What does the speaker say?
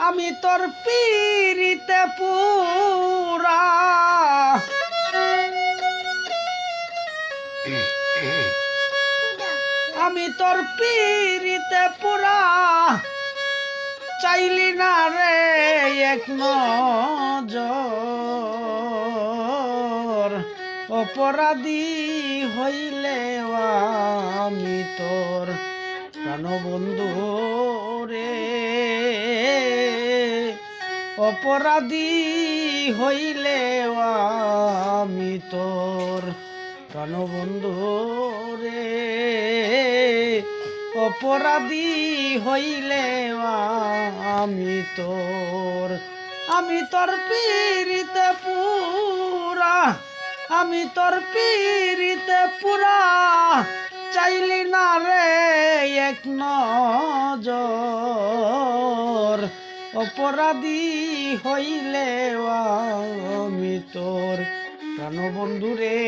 আমি তোর পিরিতে পুরা আমি তোর পিরিতে পুরা চাইলি না রে এক নজর অপরাধী হইলে আমি তোর প্রাণবন্ধু রে অপরাধী হইলে আমি তোর প্রাণবন্ধু রে অপরাধী হইলে আমি তোর পিরিতে পুরা আমি তোর পিরিতে পুরা চাইলি না রে এক নজর অপরাধী হইলে আমি তোর প্রাণবন্ধু রে।